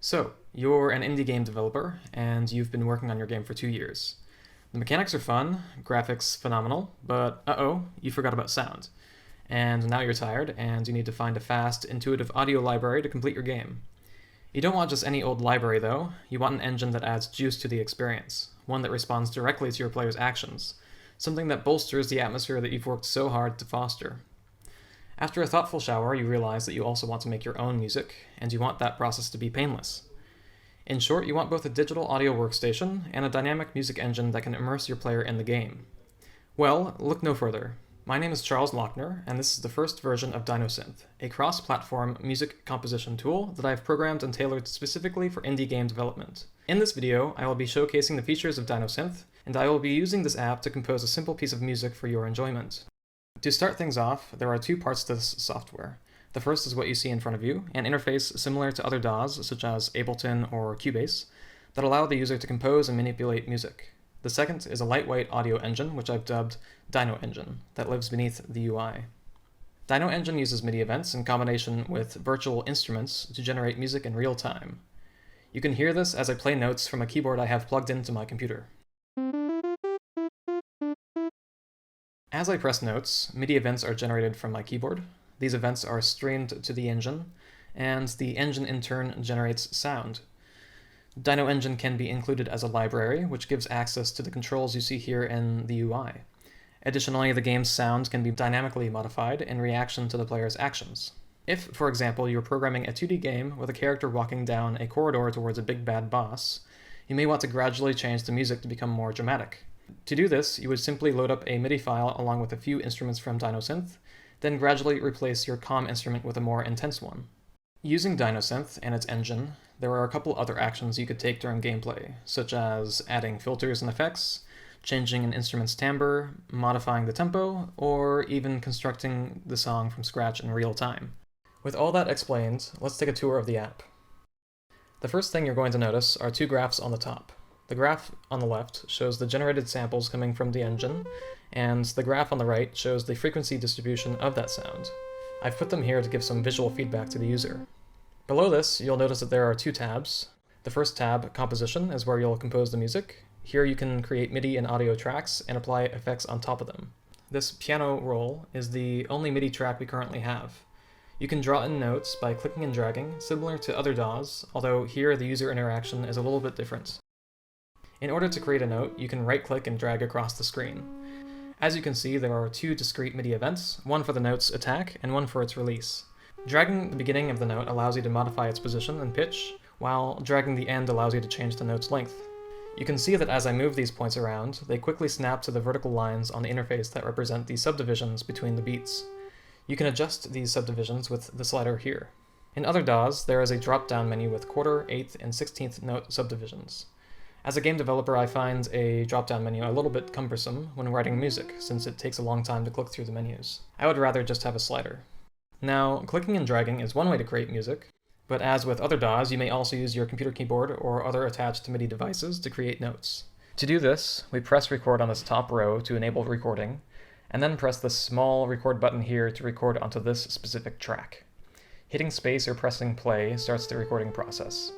So, you're an indie game developer, and you've been working on your game for 2 years. The mechanics are fun, graphics phenomenal, but uh-oh, you forgot about sound. And now you're tired, and you need to find a fast, intuitive audio library to complete your game. You don't want just any old library, though. You want an engine that adds juice to the experience, one that responds directly to your player's actions, something that bolsters the atmosphere that you've worked so hard to foster. After a thoughtful shower, you realize that you also want to make your own music, and you want that process to be painless. In short, you want both a digital audio workstation and a dynamic music engine that can immerse your player in the game. Well, look no further. My name is Charles Lochner, and this is the first version of Dynosynth, a cross-platform music composition tool that I have programmed and tailored specifically for indie game development. In this video, I will be showcasing the features of Dynosynth, and I will be using this app to compose a simple piece of music for your enjoyment. To start things off, there are two parts to this software. The first is what you see in front of you, an interface similar to other DAWs such as Ableton or Cubase that allow the user to compose and manipulate music. The second is a lightweight audio engine, which I've dubbed Dyno Engine, that lives beneath the UI. Dyno Engine uses MIDI events in combination with virtual instruments to generate music in real time. You can hear this as I play notes from a keyboard I have plugged into my computer. As I press notes, MIDI events are generated from my keyboard. These events are streamed to the engine, and the engine in turn generates sound. Dyno Engine can be included as a library, which gives access to the controls you see here in the UI. Additionally, the game's sound can be dynamically modified in reaction to the player's actions. If, for example, you're programming a 2D game with a character walking down a corridor towards a big bad boss, you may want to gradually change the music to become more dramatic. To do this, you would simply load up a MIDI file along with a few instruments from Dynosynth, then gradually replace your COM instrument with a more intense one. Using Dynosynth and its engine, there are a couple other actions you could take during gameplay, such as adding filters and effects, changing an instrument's timbre, modifying the tempo, or even constructing the song from scratch in real time. With all that explained, let's take a tour of the app. The first thing you're going to notice are two graphs on the top. The graph on the left shows the generated samples coming from the engine, and the graph on the right shows the frequency distribution of that sound. I've put them here to give some visual feedback to the user. Below this, you'll notice that there are two tabs. The first tab, Composition, is where you'll compose the music. Here you can create MIDI and audio tracks and apply effects on top of them. This piano roll is the only MIDI track we currently have. You can draw in notes by clicking and dragging, similar to other DAWs, although here the user interaction is a little bit different. In order to create a note, you can right-click and drag across the screen. As you can see, there are two discrete MIDI events, one for the note's attack and one for its release. Dragging the beginning of the note allows you to modify its position and pitch, while dragging the end allows you to change the note's length. You can see that as I move these points around, they quickly snap to the vertical lines on the interface that represent the subdivisions between the beats. You can adjust these subdivisions with the slider here. In other DAWs, there is a drop-down menu with quarter, eighth, and 16th note subdivisions. As a game developer, I find a drop-down menu a little bit cumbersome when writing music, since it takes a long time to click through the menus. I would rather just have a slider. Now, clicking and dragging is one way to create music, but as with other DAWs, you may also use your computer keyboard or other attached MIDI devices to create notes. To do this, we press record on this top row to enable recording, and then press the small record button here to record onto this specific track. Hitting space or pressing play starts the recording process.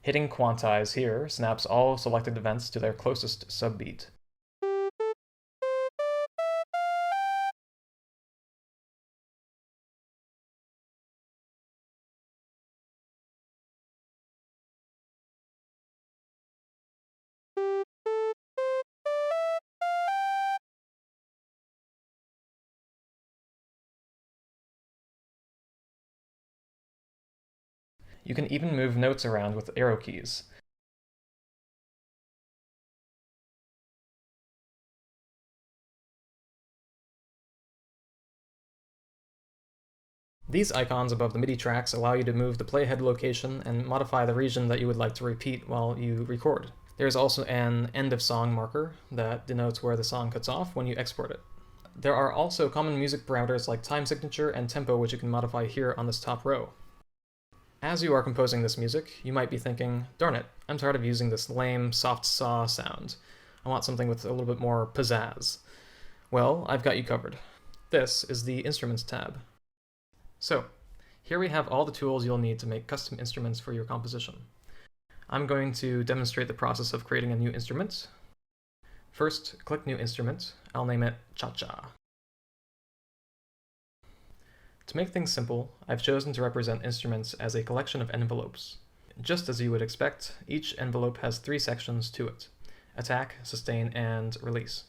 Hitting quantize here snaps all selected events to their closest subbeat. You can even move notes around with arrow keys. These icons above the MIDI tracks allow you to move the playhead location and modify the region that you would like to repeat while you record. There's also an end of song marker that denotes where the song cuts off when you export it. There are also common music parameters like time signature and tempo, which you can modify here on this top row. As you are composing this music, you might be thinking, darn it, I'm tired of using this lame soft saw sound. I want something with a little bit more pizzazz. Well, I've got you covered. This is the Instruments tab. So, here we have all the tools you'll need to make custom instruments for your composition. I'm going to demonstrate the process of creating a new instrument. First, click New Instrument. I'll name it Cha-Cha. To make things simple, I've chosen to represent instruments as a collection of envelopes. Just as you would expect, each envelope has 3 sections to it: attack, sustain, and release.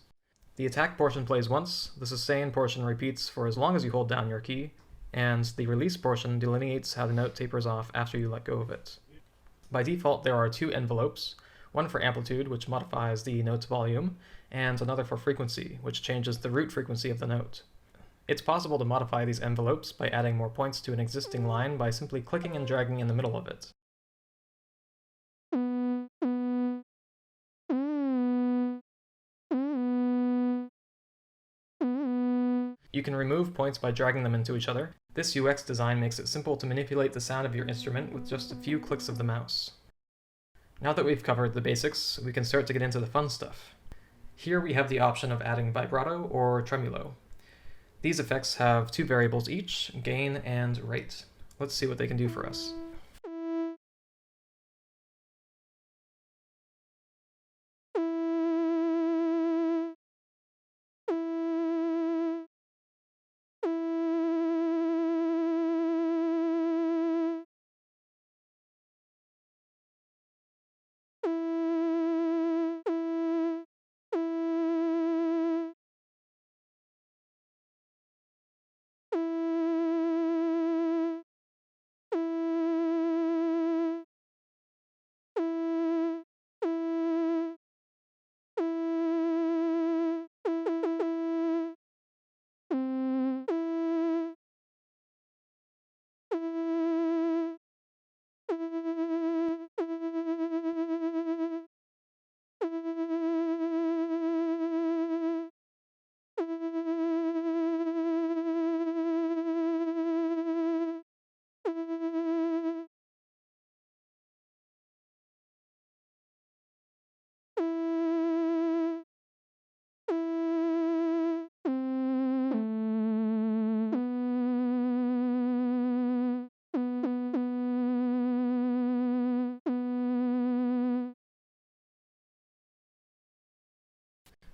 The attack portion plays once, the sustain portion repeats for as long as you hold down your key, and the release portion delineates how the note tapers off after you let go of it. By default, there are 2 envelopes, one for amplitude, which modifies the note's volume, and another for frequency, which changes the root frequency of the note. It's possible to modify these envelopes by adding more points to an existing line by simply clicking and dragging in the middle of it. You can remove points by dragging them into each other. This UX design makes it simple to manipulate the sound of your instrument with just a few clicks of the mouse. Now that we've covered the basics, we can start to get into the fun stuff. Here we have the option of adding vibrato or tremolo. These effects have 2 variables each, gain and rate. Let's see what they can do for us.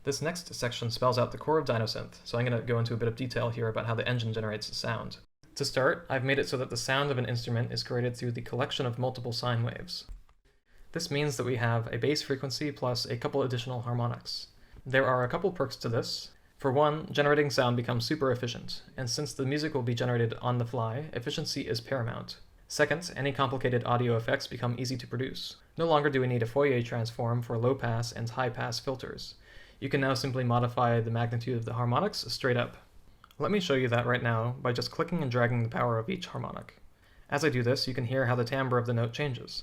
This next section spells out the core of Dynosynth, so I'm going to go into a bit of detail here about how the engine generates sound. To start, I've made it so that the sound of an instrument is created through the collection of multiple sine waves. This means that we have a base frequency plus a couple additional harmonics. There are a couple perks to this. For one, generating sound becomes super efficient, and since the music will be generated on the fly, efficiency is paramount. Second, any complicated audio effects become easy to produce. No longer do we need a Fourier transform for low-pass and high-pass filters. You can now simply modify the magnitude of the harmonics straight up. Let me show you that right now by just clicking and dragging the power of each harmonic. As I do this, you can hear how the timbre of the note changes.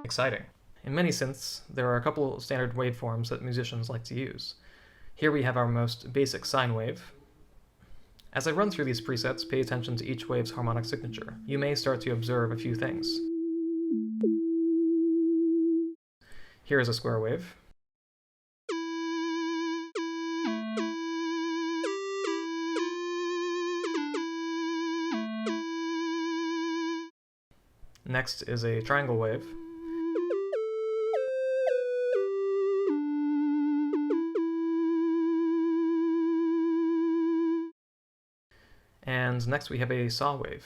Exciting. In many synths, there are a couple standard waveforms that musicians like to use. Here we have our most basic sine wave. As I run through these presets, pay attention to each wave's harmonic signature. You may start to observe a few things. Here is a square wave. Next is a triangle wave. And next we have a saw wave.